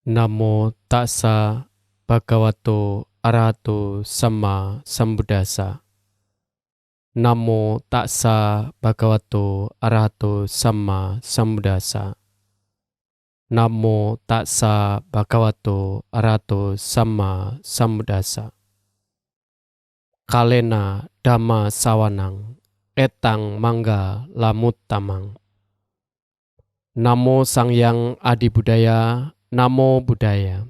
Namo tassa bhagavato arahato sama sambuddhassa. Namo tassa bhagavato arahato sama sambuddhassa. Namo tassa bhagavato arahato sama sambuddhassa. Kalena dhamma sawanang etang mangga lamuttamang. Namo Sangyang Adi Budaya. Namo Buddhaya.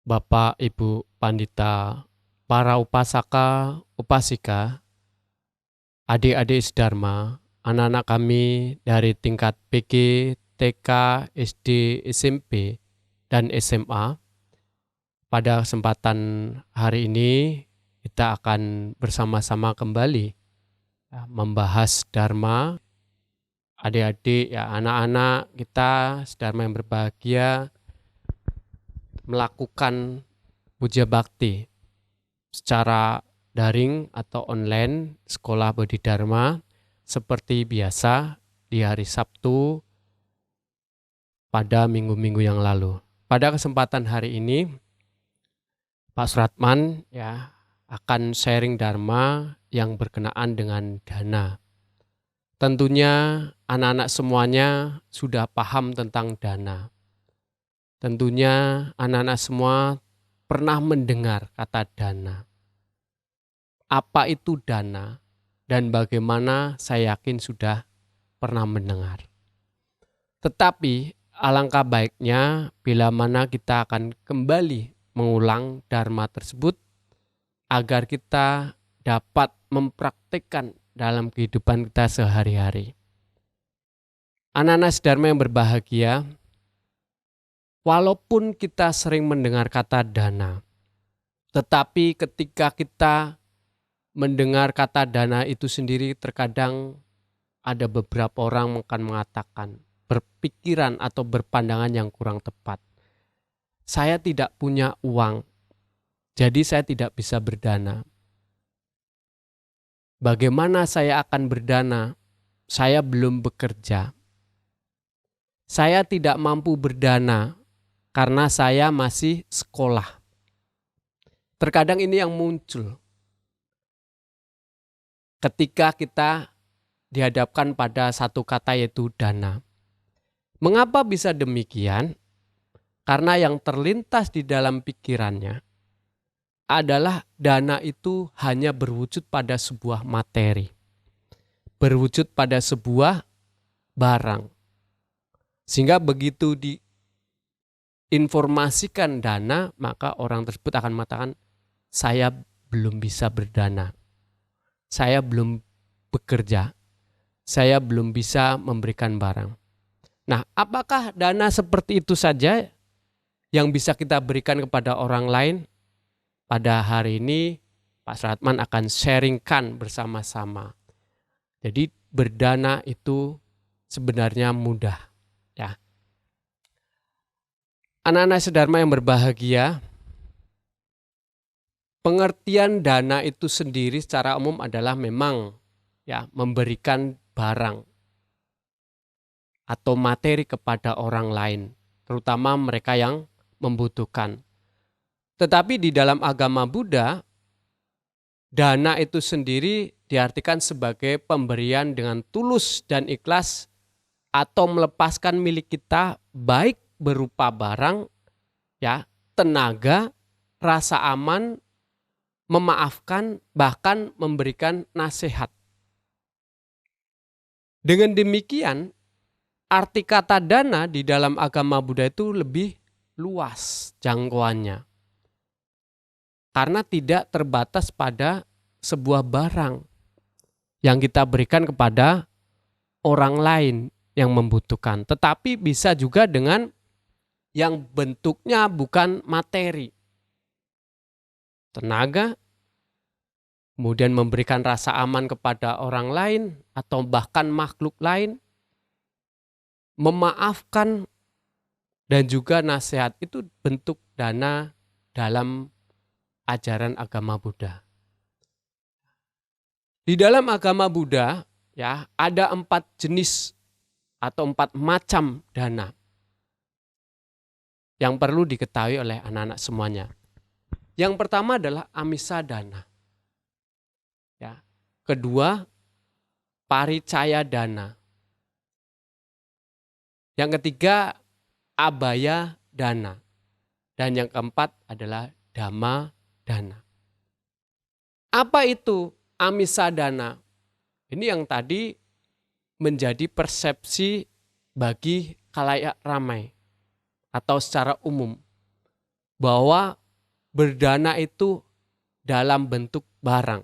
Bapak, Ibu, Pandita, para upasaka, upasika, adik-adik sedharma, anak-anak kami dari tingkat PG, TK, SD, SMP, dan SMA. Pada kesempatan hari ini kita akan bersama-sama kembali membahas Dharma. Adik-adik, ya anak-anak kita, sedharma yang berbahagia, melakukan puja bakti secara daring atau online sekolah Bodhi Dharma seperti biasa di hari Sabtu pada minggu-minggu yang lalu. Pada kesempatan hari ini Pak Suratman akan sharing Dharma yang berkenaan dengan dana. Tentunya anak-anak semuanya sudah paham tentang dana. Tentunya anak-anak semua pernah mendengar kata dana. Apa itu dana dan bagaimana saya yakin sudah pernah mendengar. Tetapi alangkah baiknya bila mana kita akan kembali mengulang Dharma tersebut agar kita dapat mempraktikkan dalam kehidupan kita sehari-hari. Anak-anak sedharma yang berbahagia, walaupun kita sering mendengar kata dana, tetapi ketika kita mendengar kata dana itu sendiri terkadang ada beberapa orang akan mengatakan, berpikiran atau berpandangan yang kurang tepat. Saya tidak punya uang, jadi saya tidak bisa berdana. Bagaimana saya akan berdana? Saya belum bekerja. Saya tidak mampu berdana karena saya masih sekolah. Terkadang ini yang muncul ketika kita dihadapkan pada satu kata yaitu dana. Mengapa bisa demikian? Karena yang terlintas di dalam pikirannya adalah dana itu hanya berwujud pada sebuah materi, berwujud pada sebuah barang. Sehingga begitu diinformasikan dana, maka orang tersebut akan mengatakan, saya belum bisa berdana, saya belum bekerja, saya belum bisa memberikan barang. Nah, apakah dana seperti itu saja yang bisa kita berikan kepada orang lain? Pada hari ini Pak Suratman akan sharingkan bersama-sama. Jadi berdana itu sebenarnya mudah. Ya. Anak-anak sedharma yang berbahagia, pengertian dana itu sendiri secara umum adalah memang memberikan barang atau materi kepada orang lain, terutama mereka yang membutuhkan. Tetapi di dalam agama Buddha, dana itu sendiri diartikan sebagai pemberian dengan tulus dan ikhlas atau melepaskan milik kita baik berupa barang, tenaga, rasa aman, memaafkan, bahkan memberikan nasihat. Dengan demikian, arti kata dana di dalam agama Buddha itu lebih luas jangkauannya. Karena tidak terbatas pada sebuah barang yang kita berikan kepada orang lain yang membutuhkan. Tetapi bisa juga dengan yang bentuknya bukan materi. Tenaga, kemudian memberikan rasa aman kepada orang lain atau bahkan makhluk lain. Memaafkan dan juga nasihat itu bentuk dana dalam ajaran agama Buddha. Di dalam agama Buddha ada 4 jenis atau 4 macam dana. yang perlu diketahui oleh anak-anak semuanya. Yang pertama adalah amisa dana. Ya. Kedua, paricaya dana. Yang ketiga, abaya dana. Dan yang keempat adalah dhamma dana. Apa itu amisa dana? Ini yang tadi menjadi persepsi bagi khalayak ramai atau secara umum, bahwa berdana itu dalam bentuk barang.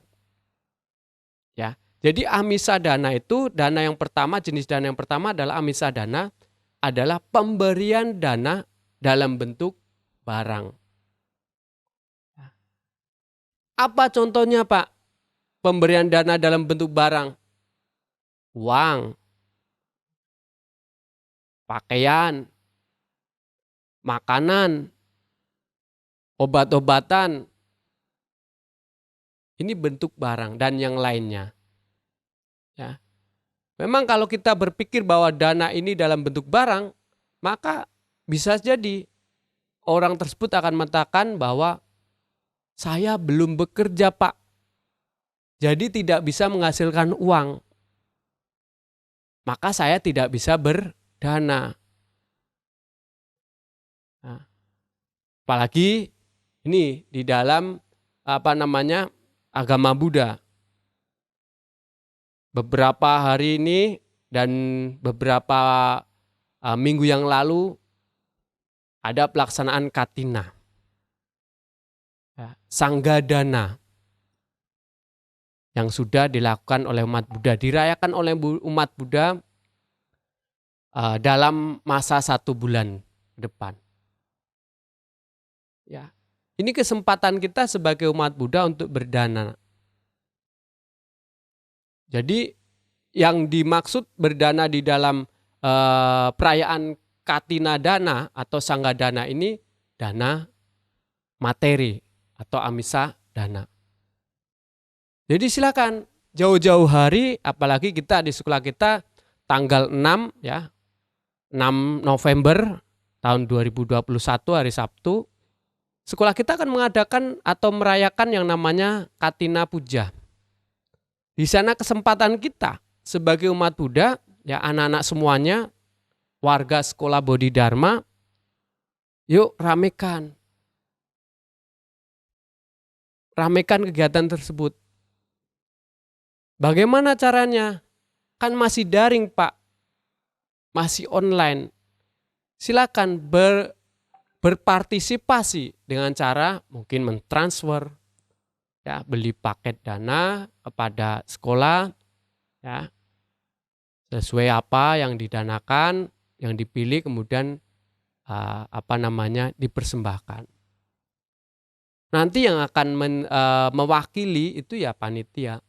Ya. Jadi amisa dana itu, dana yang pertama, jenis dana yang pertama adalah amisa dana, adalah pemberian dana dalam bentuk barang. Apa contohnya, Pak? Pemberian dana dalam bentuk barang. Uang, pakaian, makanan, obat-obatan. Ini bentuk barang dan yang lainnya. Ya. Memang kalau kita berpikir bahwa dana ini dalam bentuk barang, maka bisa jadi orang tersebut akan mengatakan bahwa saya belum bekerja, Pak. Jadi tidak bisa menghasilkan uang. Maka saya tidak bisa berdana. Nah, apalagi ini di dalam agama Buddha. Beberapa hari ini dan beberapa minggu yang lalu ada pelaksanaan Katina, Sanggadana, yang sudah dilakukan oleh umat Buddha, dirayakan oleh umat Buddha dalam masa 1 bulan depan. Ya, ini kesempatan kita sebagai umat Buddha untuk berdana. Jadi yang dimaksud berdana di dalam perayaan Katina Dana atau Sanggadana ini dana materi atau amisa dana. Jadi silakan jauh-jauh hari, apalagi kita di sekolah kita tanggal 6 ya, 6 November tahun 2021 hari Sabtu, sekolah kita akan mengadakan atau merayakan yang namanya Katina Puja. Di sana kesempatan kita sebagai umat Buddha, ya anak-anak semuanya, warga sekolah Bodhidharma, yuk ramekan kegiatan tersebut. Bagaimana caranya? Kan masih daring, Pak, masih online. Silakan berpartisipasi dengan cara mungkin mentransfer, ya, beli paket dana kepada sekolah, ya, sesuai apa yang didanakan, yang dipilih kemudian dipersembahkan. Nanti yang akan mewakili itu ya panitia.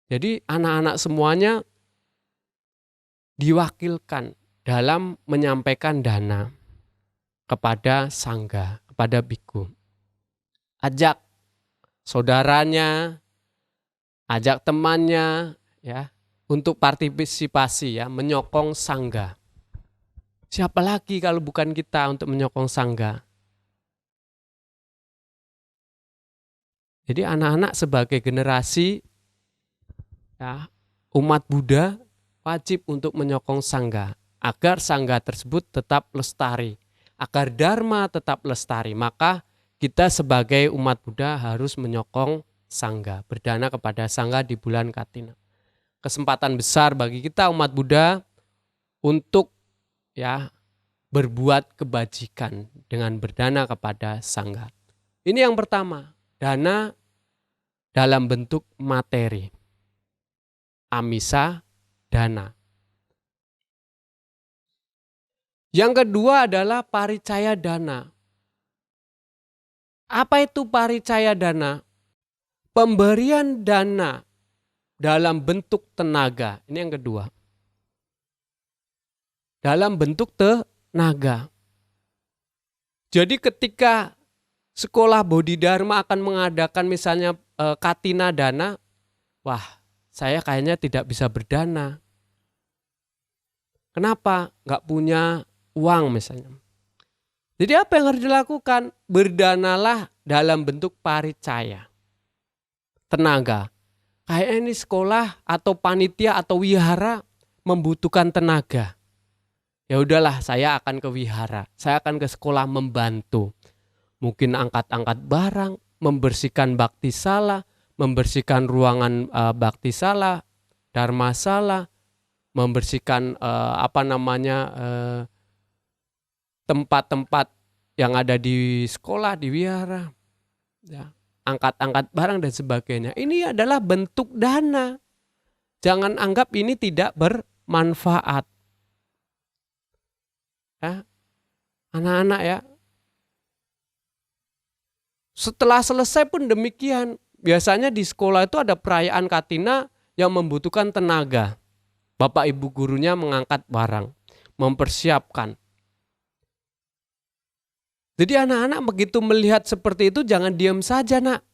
Jadi anak-anak semuanya diwakilkan dalam menyampaikan dana kepada sangga, kepada biku. Ajak saudaranya, ajak temannya, ya, untuk partisipasi, ya, menyokong sangga. Siapa lagi kalau bukan kita untuk menyokong sangga? Jadi anak-anak sebagai generasi, ya, umat Buddha wajib untuk menyokong sangga agar sangga tersebut tetap lestari, agar dharma tetap lestari. Maka kita sebagai umat Buddha harus menyokong sangga, berdana kepada sangga di bulan Katina. Kesempatan besar bagi kita umat Buddha untuk, ya, berbuat kebajikan dengan berdana kepada sangga. Ini yang pertama, dana dalam bentuk materi. Amisa dana. Yang kedua adalah paricaya dana. Apa itu paricaya dana? Pemberian dana dalam bentuk tenaga. Ini yang kedua. Dalam bentuk tenaga. Jadi ketika sekolah Bodhidharma akan mengadakan misalnya Katina Dana, wah, saya kayaknya tidak bisa berdana. Kenapa? Nggak punya uang misalnya. Jadi apa yang harus dilakukan? Berdanalah dalam bentuk paricaya, tenaga. Kayak ini sekolah atau panitia atau wihara membutuhkan tenaga. Ya udahlah, saya akan ke wihara, saya akan ke sekolah membantu. Mungkin angkat-angkat barang, membersihkan bakti sala, membersihkan ruangan bakti sala, dharma sala, membersihkan tempat-tempat yang ada di sekolah, di wihara, ya, angkat-angkat barang dan sebagainya. Ini adalah bentuk dana. Jangan anggap ini tidak bermanfaat. Ya, anak-anak ya. Setelah selesai pun demikian. Biasanya di sekolah itu ada perayaan Katina yang membutuhkan tenaga. Bapak ibu gurunya mengangkat barang, mempersiapkan. Jadi anak-anak begitu melihat seperti itu jangan diam saja, nak.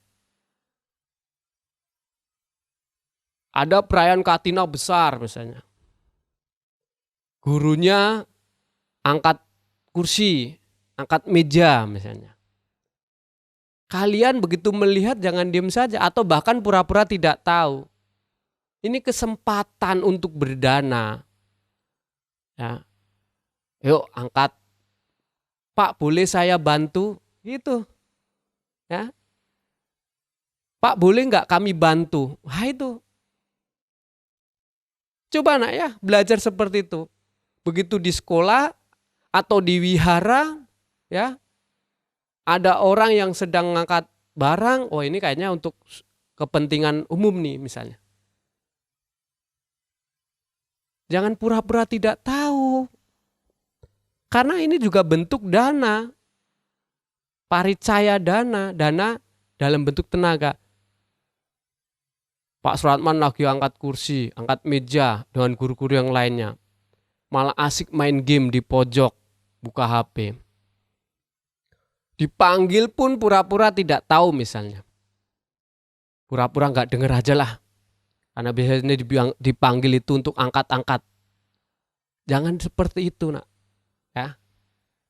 Ada perayaan Katina besar misalnya. Gurunya angkat kursi, angkat meja misalnya. Kalian begitu melihat jangan diam saja atau bahkan pura-pura tidak tahu. Ini kesempatan untuk berdana. Ya. Yuk angkat. Pak, boleh saya bantu? Gitu. Ya. Pak, boleh nggak kami bantu? Wah itu. Coba nak ya belajar seperti itu. Begitu di sekolah atau di wihara, ya, ada orang yang sedang ngangkat barang, oh ini kayaknya untuk kepentingan umum nih misalnya. Jangan pura-pura tidak tahu. Karena ini juga bentuk dana, paricaya dana dalam bentuk tenaga. Pak Suratman lagi angkat kursi, angkat meja dengan guru-guru yang lainnya. Malah asik main game di pojok, buka HP. Dipanggil pun pura-pura tidak tahu misalnya. Pura-pura nggak dengar aja lah. Karena biasanya dipanggil itu untuk angkat-angkat. Jangan seperti itu, nak. Ya.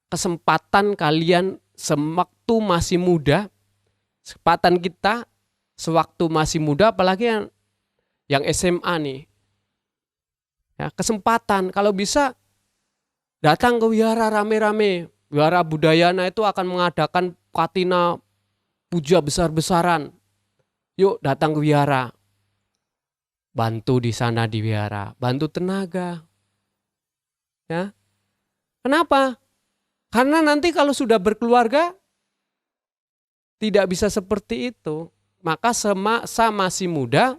Kesempatan kalian sewaktu masih muda, kesempatan kita sewaktu masih muda, apalagi yang SMA nih. Ya, kesempatan kalau bisa datang ke wihara rame-rame. Wihara Budayana itu akan mengadakan Katina puja besar-besaran. Yuk datang ke wihara. Bantu di sana di wihara, bantu tenaga. Ya. Kenapa? Karena nanti kalau sudah berkeluarga tidak bisa seperti itu. Maka semasa masih muda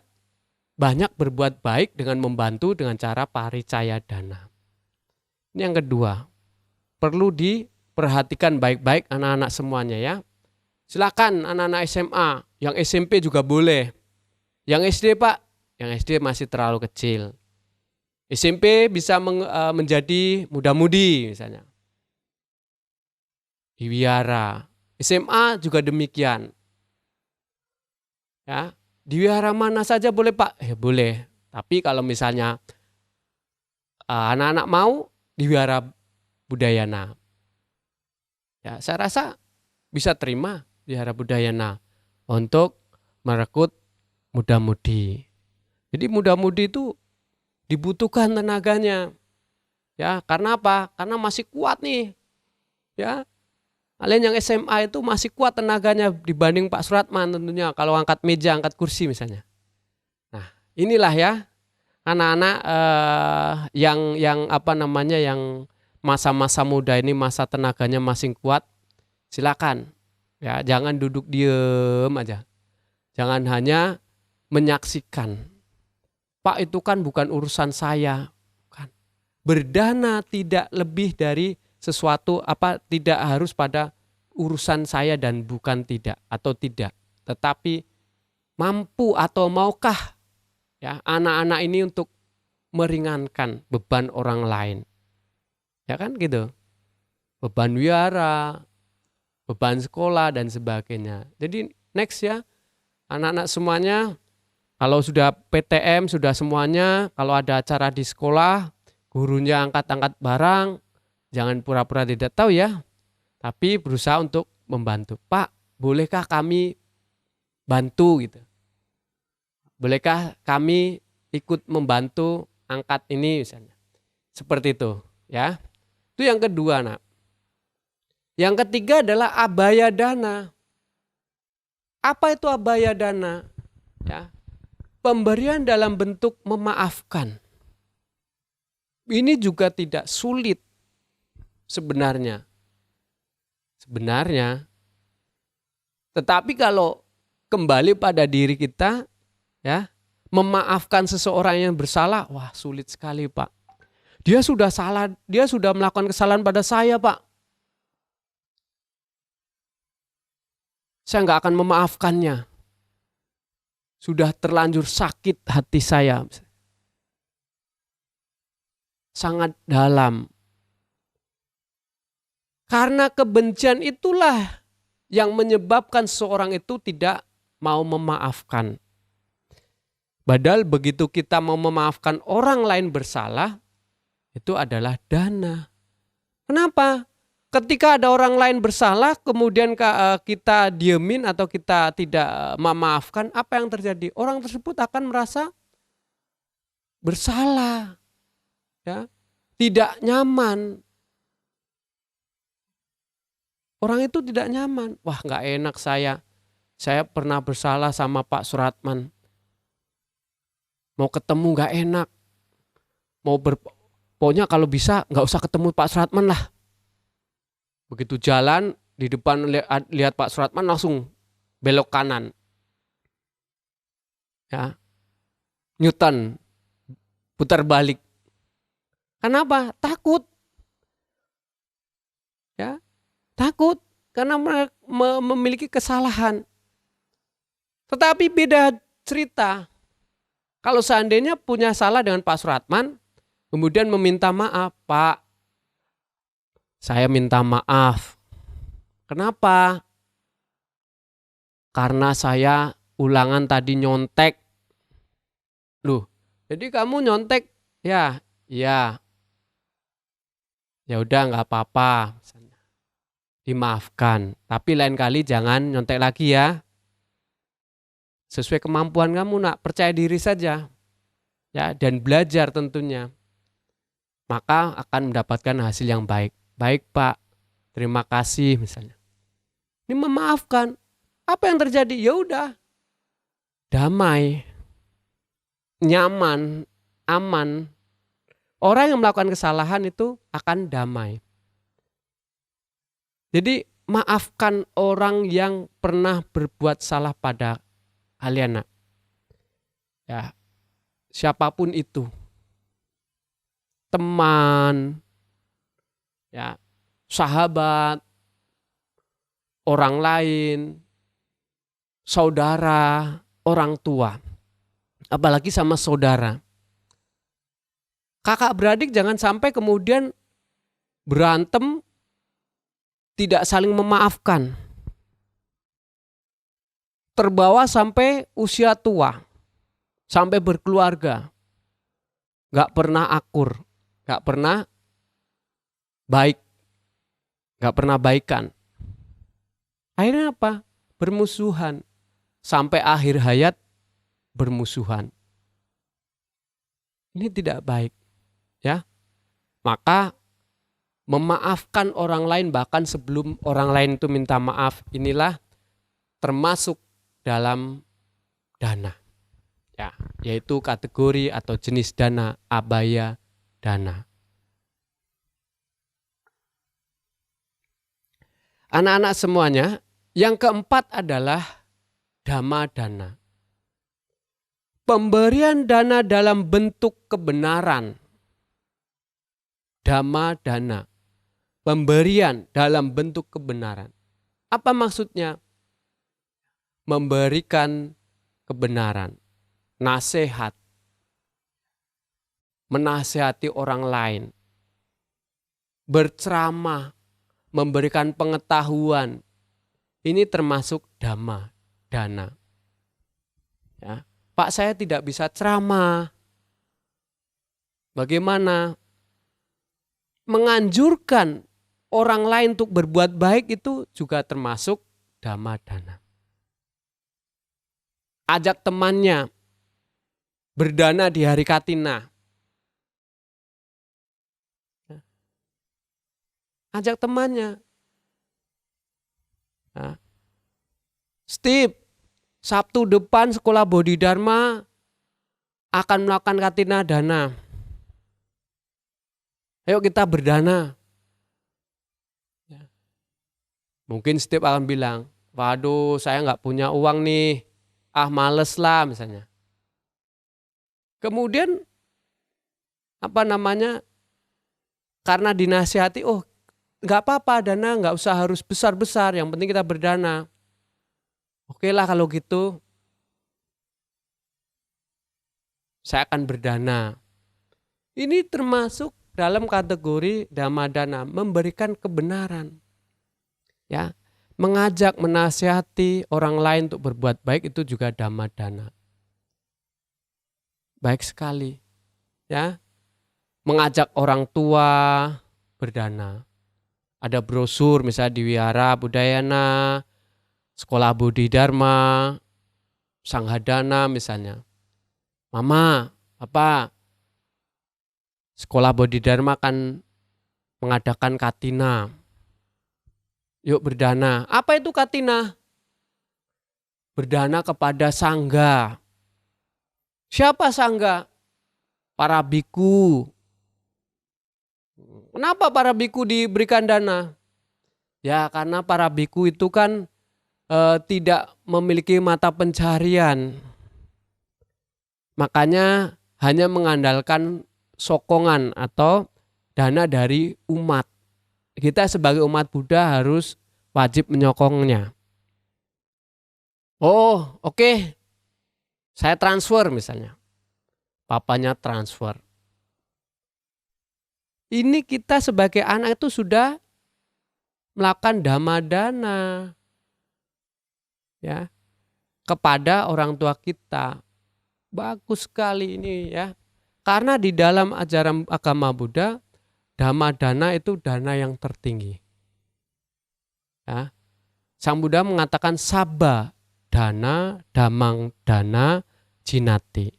banyak berbuat baik dengan membantu dengan cara paricaya dana. Ini yang kedua. Perlu diperhatikan baik-baik anak-anak semuanya ya. Silakan anak-anak SMA, yang SMP juga boleh. Yang SD Pak, yang SD masih terlalu kecil. SMP bisa menjadi muda-mudi misalnya. Di wihara. SMA juga demikian. Ya, di wihara mana saja boleh Pak? Boleh. Tapi kalau misalnya anak-anak mau di wihara Budayana. Ya, saya rasa bisa terima wihara Budayana untuk merekrut muda-mudi. Jadi muda-mudi itu dibutuhkan tenaganya. Ya, karena apa? Karena masih kuat nih. Ya. Kalian yang SMA itu masih kuat tenaganya dibanding Pak Suratman tentunya kalau angkat meja, angkat kursi misalnya. Nah, inilah ya anak-anak yang masa-masa muda ini, masa tenaganya masih kuat. Silakan. Ya, jangan duduk diem aja. Jangan hanya menyaksikan. Pak, itu kan bukan urusan saya. Bukan. Berdana tidak lebih dari sesuatu tidak harus pada urusan saya dan bukan tidak atau tidak. Tetapi mampu atau maukah ya anak-anak ini untuk meringankan beban orang lain. Ya kan gitu. Beban wihara, beban sekolah dan sebagainya. Jadi next ya anak-anak semuanya kalau sudah PTM sudah semuanya, kalau ada acara di sekolah gurunya angkat-angkat barang, jangan pura-pura tidak tahu ya. tapi berusaha untuk membantu. Pak, bolehkah kami bantu gitu? Bolehkah kami ikut membantu angkat ini misalnya? Seperti itu, ya. Itu yang kedua, Nak. Yang ketiga adalah abaya dana. Apa itu abaya dana? Ya. Pemberian dalam bentuk memaafkan. Ini juga tidak sulit sebenarnya. Tetapi kalau kembali pada diri kita, ya, memaafkan seseorang yang bersalah, wah sulit sekali, Pak. Dia sudah salah, dia sudah melakukan kesalahan pada saya, Pak. Saya nggak akan memaafkannya. Sudah terlanjur sakit hati saya. Sangat dalam. Karena kebencian itulah yang menyebabkan seorang itu tidak mau memaafkan. Padahal begitu kita mau memaafkan orang lain bersalah, itu adalah dana. Kenapa? Ketika ada orang lain bersalah, kemudian kita diemin atau kita tidak memaafkan, apa yang terjadi? Orang tersebut akan merasa bersalah, ya, tidak nyaman. Orang itu tidak nyaman. Wah, nggak enak saya. Saya pernah bersalah sama Pak Suratman. Mau ketemu nggak enak. Pokoknya kalau bisa nggak usah ketemu Pak Suratman lah. Begitu jalan di depan lihat Pak Suratman langsung belok kanan. Ya. Newton putar balik. Kenapa? Takut. Ya. Takut karena memiliki kesalahan. Tetapi beda cerita. Kalau seandainya punya salah dengan Pak Suratman, kemudian meminta maaf, Pak, saya minta maaf. Kenapa? Karena saya ulangan tadi nyontek. Loh, jadi kamu nyontek? Ya, iya. Ya udah nggak apa-apa. Dimaafkan, tapi lain kali jangan nyontek lagi ya. Sesuai kemampuan kamu, Nak, percaya diri saja. Ya, dan belajar tentunya. Maka akan mendapatkan hasil yang baik. Baik, Pak. Terima kasih misalnya. Ini memaafkan. Apa yang terjadi? Ya udah. Damai. Nyaman, aman. Orang yang melakukan kesalahan itu akan damai. Jadi maafkan orang yang pernah berbuat salah pada kalian, Nak. Ya, siapapun itu. Teman, ya, sahabat, orang lain, saudara, orang tua. Apalagi sama saudara. Kakak beradik jangan sampai kemudian berantem tidak saling memaafkan. Terbawa sampai usia tua. Sampai berkeluarga. Gak pernah akur. Gak pernah baik. Gak pernah baikan. Akhirnya apa? Bermusuhan. Sampai akhir hayat bermusuhan. Ini tidak baik. Ya. Maka memaafkan orang lain bahkan sebelum orang lain itu minta maaf, inilah termasuk dalam dana. Ya, yaitu kategori atau jenis dana abaya dana. Anak-anak semuanya, yang keempat adalah dhamma dana. Pemberian dana dalam bentuk kebenaran. Dhamma dana. Pemberian dalam bentuk kebenaran. Apa maksudnya? Memberikan kebenaran, nasihat, menasihati orang lain, berceramah, memberikan pengetahuan. Ini termasuk dhamma dana. Ya. Pak, saya tidak bisa ceramah. Bagaimana? Menganjurkan orang lain untuk berbuat baik itu juga termasuk dhamma dana. Ajak temannya berdana di hari Katina. Ajak temannya. Nah, Steve, Sabtu depan sekolah Bodhidharma akan melakukan Katina dana. Ayo kita berdana. Mungkin Steve akan bilang, waduh saya nggak punya uang nih, males lah misalnya. Kemudian karena dinasihati, nggak apa-apa dana nggak usah harus besar-besar, yang penting kita berdana. Oke lah kalau gitu, saya akan berdana. Ini termasuk dalam kategori dhamma dana, memberikan kebenaran. Ya, mengajak, menasihati orang lain untuk berbuat baik itu juga dhamma dana. Baik sekali. Ya. Mengajak orang tua berdana. Ada brosur misalnya di Wihara Budayana, Sekolah Bodhidharma, Sanghadana misalnya. Mama, Papa, Sekolah Bodhidharma akan mengadakan Katina. Yuk berdana. Apa itu Katina? Berdana kepada sangga. Siapa sangga? Para biku. Kenapa para biku diberikan dana? Ya karena para biku itu kan tidak memiliki mata pencarian. Makanya hanya mengandalkan sokongan atau dana dari umat. Kita sebagai umat Buddha harus wajib menyokongnya. Oke. Saya transfer misalnya. Papanya transfer. Ini kita sebagai anak itu sudah melakukan dhamma dana. Ya. Kepada orang tua kita. Bagus sekali ini ya. Karena di dalam ajaran agama Buddha, dhamma dana itu dana yang tertinggi. Ya. Sang Buddha mengatakan sabba dana dhammang dana jinati.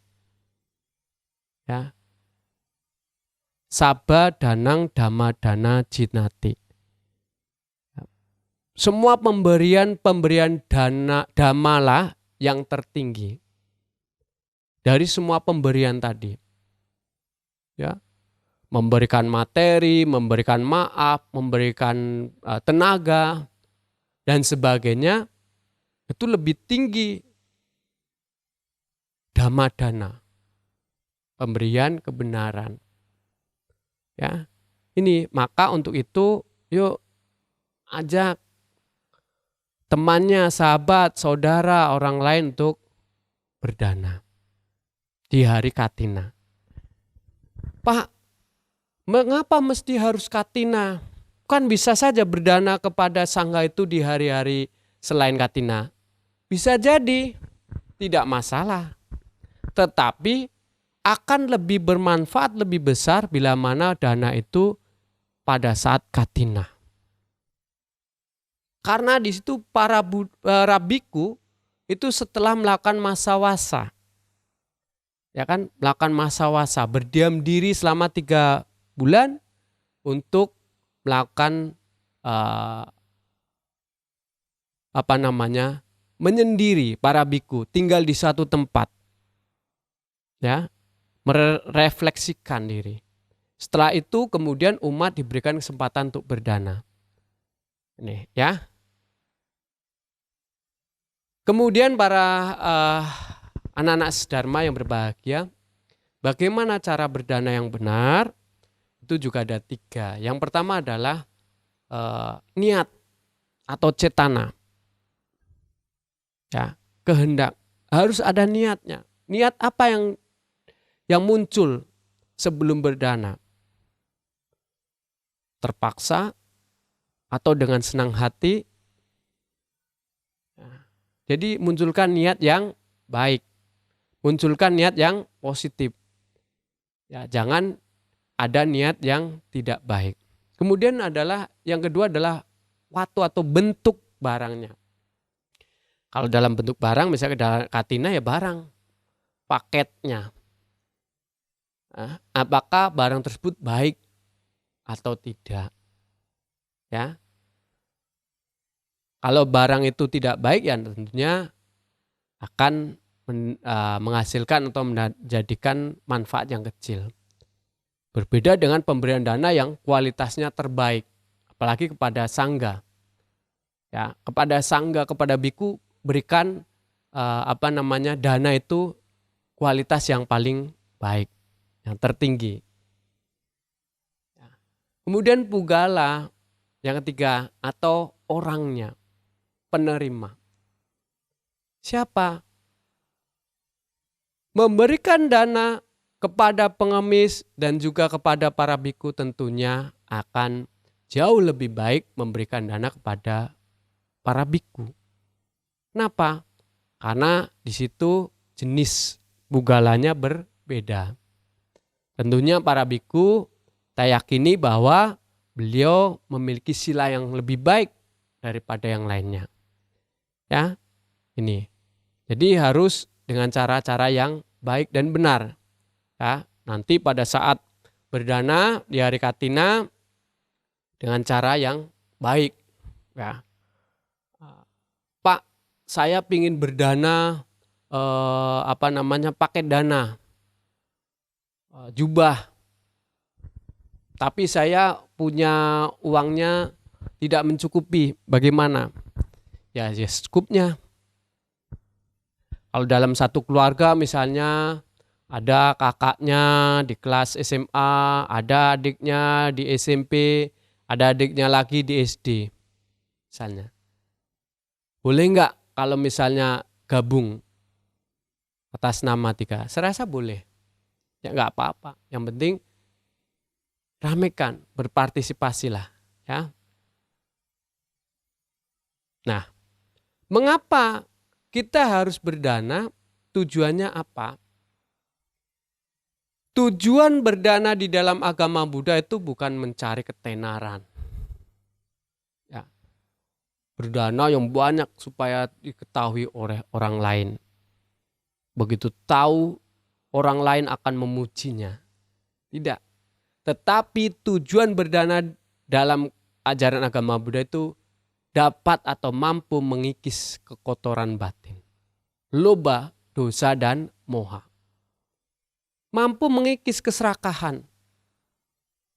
Ya. Sabba danang dhamma dana jinati. Ya. Semua pemberian dana dhammalah yang tertinggi. Dari semua pemberian tadi. Ya. Memberikan materi, memberikan maaf, memberikan tenaga, dan sebagainya, itu lebih tinggi dhamma dana, pemberian kebenaran. Ya, ini maka untuk itu, yuk ajak temannya, sahabat, saudara, orang lain untuk berdana di hari Katina. Pak, mengapa mesti harus Katina? Kan bisa saja berdana kepada sangga itu di hari-hari selain Katina. Bisa jadi, tidak masalah. Tetapi akan lebih bermanfaat, lebih besar bila mana dana itu pada saat Katina. Karena di situ para biku itu setelah melakukan masa wasa. Ya kan, melakukan masa wasa, berdiam diri selama 3 bulan untuk melakukan menyendiri para biku, tinggal di satu tempat. Ya, merefleksikan diri. Setelah itu kemudian umat diberikan kesempatan untuk berdana. Ini ya. Kemudian para anak-anak sedharma yang berbahagia, bagaimana cara berdana yang benar? Itu juga ada 3. Yang pertama adalah niat atau cetana. Ya, kehendak. Harus ada niatnya. Niat apa yang muncul sebelum berdana? Terpaksa atau dengan senang hati? Jadi munculkan niat yang baik. Munculkan niat yang positif. Ya, jangan ada niat yang tidak baik. Kemudian adalah yang kedua adalah waktu atau bentuk barangnya. Kalau dalam bentuk barang misalnya Katina ya barang, paketnya. Apakah barang tersebut baik atau tidak? Ya. Kalau barang itu tidak baik ya tentunya akan menghasilkan atau menjadikan manfaat yang kecil. Berbeda dengan pemberian dana yang kualitasnya terbaik, apalagi kepada sangga. Ya, kepada sangga, kepada biku berikan dana itu kualitas yang paling baik, yang tertinggi. Ya. Kemudian pugala yang ketiga atau orangnya, penerima. Siapa? Memberikan dana kepada pengemis dan juga kepada para biku tentunya akan jauh lebih baik memberikan dana kepada para biku. Kenapa? Karena di situ jenis pugalanya berbeda. Tentunya para biku saya yakini bahwa beliau memiliki sila yang lebih baik daripada yang lainnya. Ya, ini. Jadi harus dengan cara-cara yang baik dan benar. Ya, nanti pada saat berdana di hari Katina dengan cara yang baik. Ya. Pak, saya ingin berdana pakai dana jubah. Tapi saya punya uangnya tidak mencukupi. Bagaimana? Ya secukupnya. Kalau dalam satu keluarga misalnya ada kakaknya di kelas SMA, ada adiknya di SMP, ada adiknya lagi di SD misalnya. Boleh nggak kalau misalnya gabung atas nama 3? Saya rasa boleh. Ya nggak apa-apa. Yang penting ramekan, berpartisipasilah. Ya. Nah, mengapa kita harus berdana? Tujuannya apa? Tujuan berdana di dalam agama Buddha itu bukan mencari ketenaran. Ya. Berdana yang banyak supaya diketahui oleh orang lain. Begitu tahu, orang lain akan memujinya. Tidak. Tetapi tujuan berdana dalam ajaran agama Buddha itu dapat atau mampu mengikis kekotoran batin. Loba, dosa, dan moha. Mampu mengikis keserakahan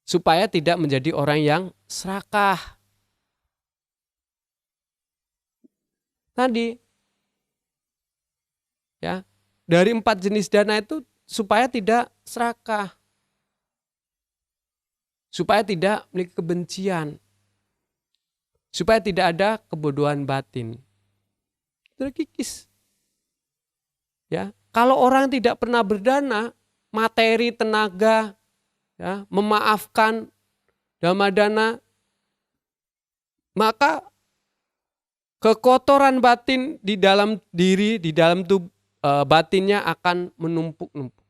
supaya tidak menjadi orang yang serakah. Tadi ya, dari 4 jenis dana itu supaya tidak serakah. Supaya tidak memiliki kebencian. Supaya tidak ada kebodohan batin. Terkikis. Ya, kalau orang tidak pernah berdana, materi, tenaga, ya, memaafkan, dhamma-dana, maka kekotoran batin di dalam diri, di dalam tubuh batinnya akan menumpuk-numpuk.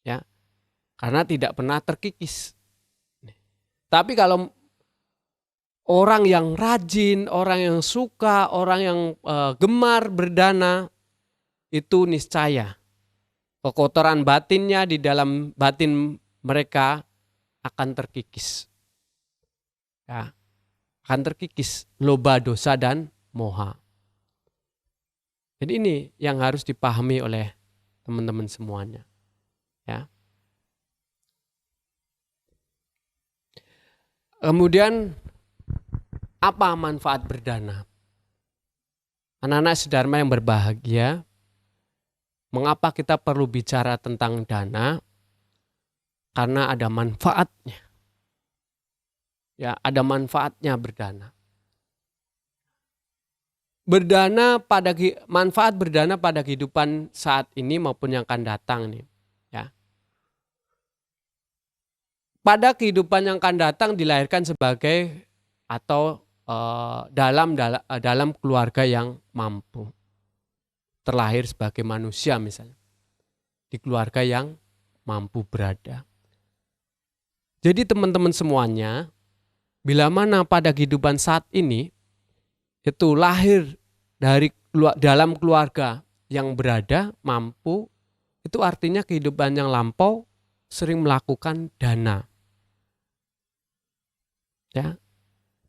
Ya, karena tidak pernah terkikis. Tapi kalau orang yang rajin, orang yang suka, orang yang gemar berdana, itu niscaya kekotoran batinnya di dalam batin mereka akan terkikis. Ya, akan terkikis loba, dosa, dan moha. Jadi ini yang harus dipahami oleh teman-teman semuanya. Ya. Kemudian apa manfaat berdana? Anak-anak sedharma yang berbahagia, mengapa kita perlu bicara tentang dana? Karena ada manfaatnya. Ya, ada manfaatnya berdana. Manfaat berdana pada kehidupan saat ini maupun yang akan datang nih. Ya. Pada kehidupan yang akan datang dilahirkan sebagai atau dalam keluarga yang mampu. Terlahir sebagai manusia misalnya. Di keluarga yang mampu berada. Jadi teman-teman semuanya, bila mana pada kehidupan saat ini itu lahir dari dalam keluarga yang berada, mampu, itu artinya kehidupan yang lampau sering melakukan dana. Ya.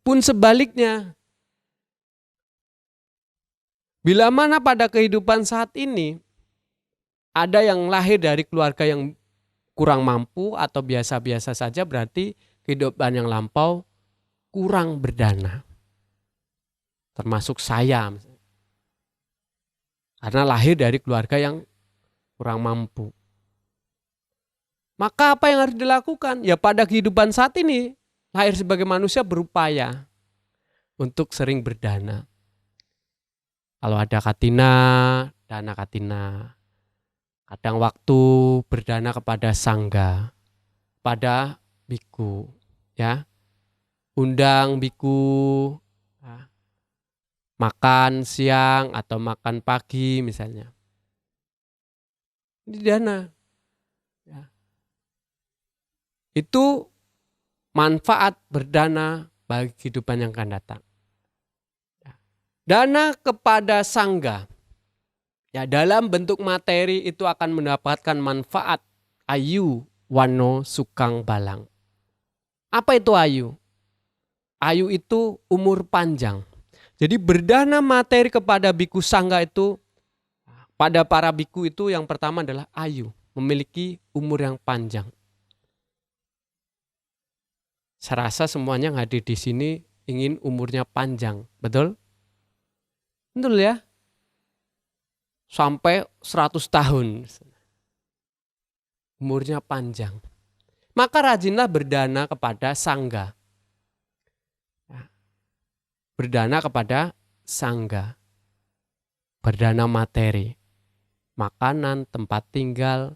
Pun sebaliknya, bila mana pada kehidupan saat ini ada yang lahir dari keluarga yang kurang mampu atau biasa-biasa saja, berarti kehidupan yang lampau kurang berdana. Termasuk saya. Karena lahir dari keluarga yang kurang mampu. Maka apa yang harus dilakukan? Ya pada kehidupan saat ini, lahir sebagai manusia berupaya untuk sering berdana. Kalau ada katina, dana katina. Kadang waktu berdana kepada sangga, pada biku, ya, undang biku, ya, makan siang atau makan pagi misalnya, ini dana, ya. Itu manfaat berdana bagi kehidupan yang akan datang. Ya. Dana kepada sangga. Ya, dalam bentuk materi itu akan mendapatkan manfaat ayu wano sukang balang. Apa itu ayu? Ayu itu umur panjang. Jadi berdana materi kepada biku sangga itu, pada para biku itu yang pertama adalah ayu, memiliki umur yang panjang. Saya rasa semuanya yang hadir di sini ingin umurnya panjang, betul? Betul ya? Sampai 100 tahun. Umurnya panjang. Maka rajinlah berdana kepada sangga. Berdana kepada sangga. Berdana materi. Makanan, tempat tinggal,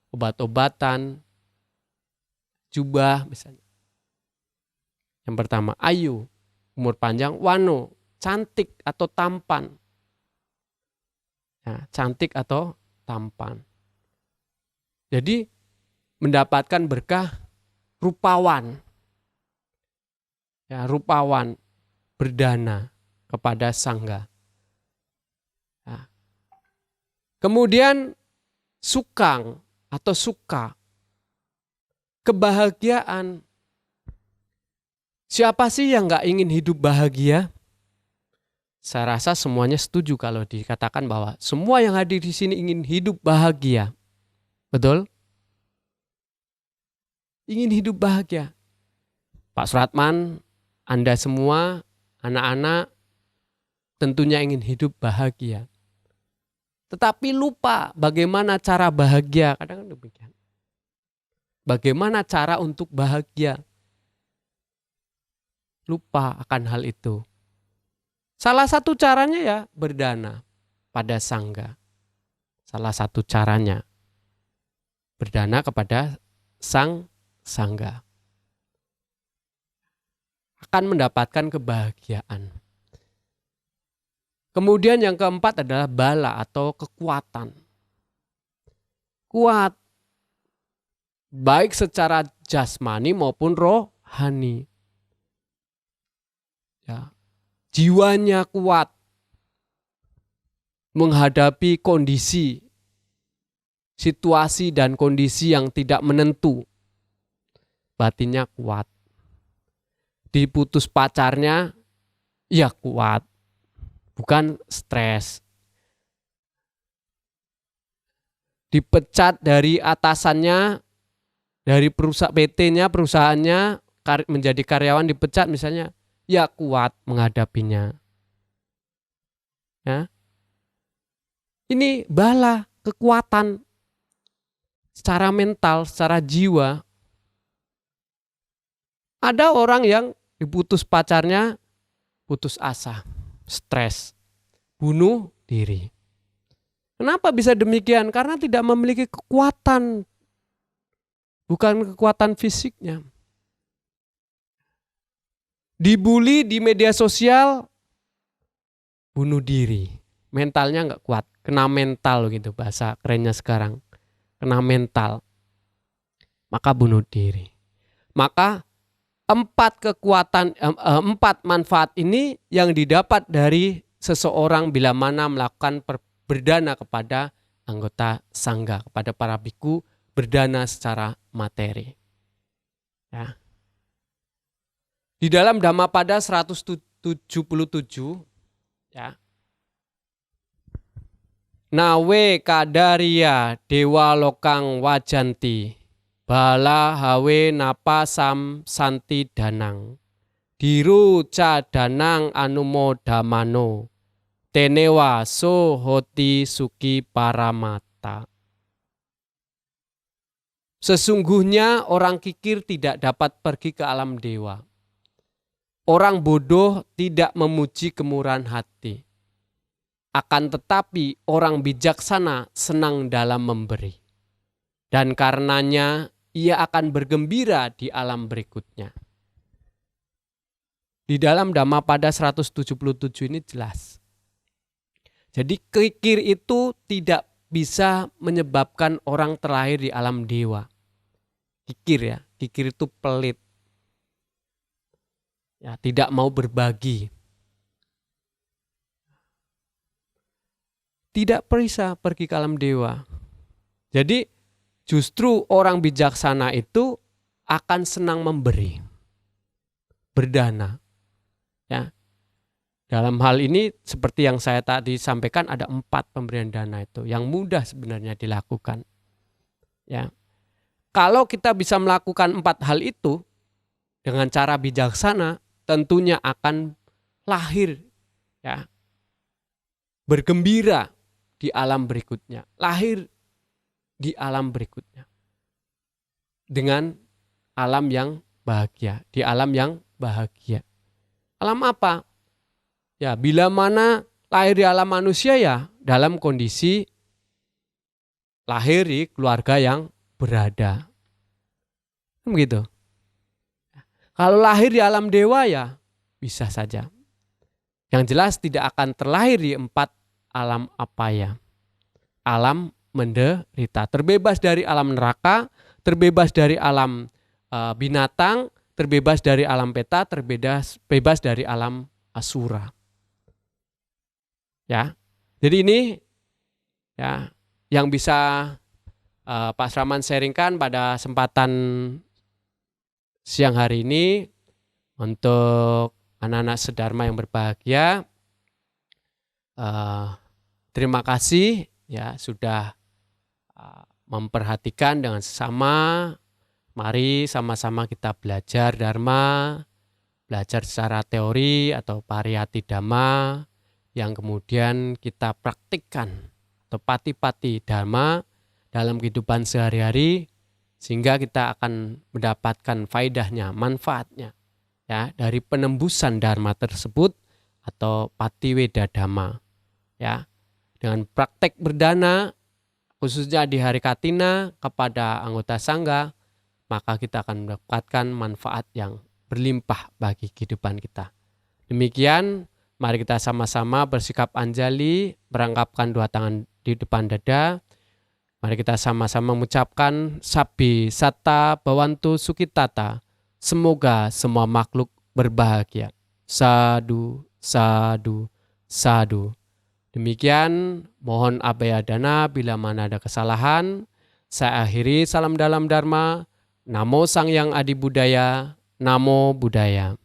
obat-obatan, jubah misalnya. Yang pertama, ayu, umur panjang, wano, cantik atau tampan. Ya, cantik atau tampan. Jadi mendapatkan berkah rupawan. Ya, rupawan berdana kepada sangga. Ya. Kemudian sukang atau suka. Kebahagiaan. Siapa sih yang gak ingin hidup bahagia? Saya rasa semuanya setuju kalau dikatakan bahwa semua yang hadir di sini ingin hidup bahagia. Betul? Ingin hidup bahagia. Pak Suratman, Anda semua, anak-anak, tentunya ingin hidup bahagia. Tetapi lupa bagaimana cara bahagia. Kadang-kadang demikian. Bagaimana cara untuk bahagia? Lupa akan hal itu. Salah satu caranya ya berdana pada sangga. Salah satu caranya berdana kepada sang sangga. Akan mendapatkan kebahagiaan. Kemudian yang keempat adalah bala atau kekuatan. Kuat. Baik secara jasmani maupun rohani. Ya. Jiwanya kuat menghadapi kondisi, situasi dan kondisi yang tidak menentu. Batinnya kuat. Diputus pacarnya, ya kuat. Bukan stres. Dipecat dari atasannya, dari perusahaan PT-nya, perusahaannya, menjadi karyawan dipecat misalnya. Ya kuat menghadapinya. Ya. Ini bala, kekuatan secara mental, secara jiwa. Ada orang yang diputus pacarnya, putus asa, stres, bunuh diri. Kenapa bisa demikian? Karena tidak memiliki kekuatan, bukan kekuatan fisiknya. Dibully di media sosial, bunuh diri. Mentalnya nggak kuat, kena mental gitu bahasa kerennya sekarang. Kena mental, maka bunuh diri. Maka empat manfaat ini yang didapat dari seseorang bila mana melakukan berdana kepada anggota sangga, kepada para biku, berdana secara materi. Ya. Di dalam Dhammapada 177, ya. Nawe kadaria dewa lokang wajanti, bala hawe napa sam santi danang, diru ca danang anumo damano, tenewa so hoti suki paramata. Sesungguhnya orang kikir tidak dapat pergi ke alam dewa. Orang bodoh tidak memuji kemurahan hati. Akan tetapi orang bijaksana senang dalam memberi. Dan karenanya ia akan bergembira di alam berikutnya. Di dalam Dhammapada 177 ini jelas. Jadi kikir itu tidak bisa menyebabkan orang terlahir di alam dewa. Kikir ya, kikir itu pelit. Ya, tidak mau berbagi. Tidak bisa pergi ke alam dewa. Jadi justru orang bijaksana itu akan senang memberi, berdana. Ya. Dalam hal ini seperti yang saya tadi sampaikan ada 4 pemberian dana itu yang mudah sebenarnya dilakukan. Ya. Kalau kita bisa melakukan 4 hal itu dengan cara bijaksana, tentunya akan lahir, ya, bergembira di alam berikutnya, lahir di alam berikutnya dengan alam yang bahagia, di alam yang bahagia. Alam apa? Ya, bila mana lahir di alam manusia ya dalam kondisi lahir di keluarga yang berada. Begitu. Kalau lahir di alam dewa ya bisa saja. Yang jelas tidak akan terlahir di 4 alam apaya. Alam menderita, terbebas dari alam neraka, terbebas dari alam binatang, terbebas dari alam peta, bebas dari alam asura. Ya. Jadi ini ya yang bisa Pak Sraman sharingkan pada kesempatan siang hari ini untuk anak-anak sedharma yang berbahagia. Terima kasih ya sudah memperhatikan dengan sesama. Mari sama-sama kita belajar dharma, belajar secara teori atau pariyati dhamma yang kemudian kita praktikkan atau pati-pati dharma dalam kehidupan sehari-hari sehingga kita akan mendapatkan faedahnya, manfaatnya ya dari penembusan dharma tersebut atau patiweda dhamma. Ya, dengan praktek berdana khususnya di hari Katina kepada anggota sangga, maka kita akan mendapatkan manfaat yang berlimpah bagi kehidupan kita. Demikian, mari kita sama-sama bersikap anjali, berangkapkan 2 tangan di depan dada. Mari kita sama-sama mengucapkan Sabbi Satta Bhavantu Sukhitata. Semoga semua makhluk berbahagia. Sadu, sadu, sadu. Demikian, mohon abhayadana bila mana ada kesalahan. Saya akhiri salam dalam dharma. Namo Sang Hyang Adi Budaya. Namo Buddhaya.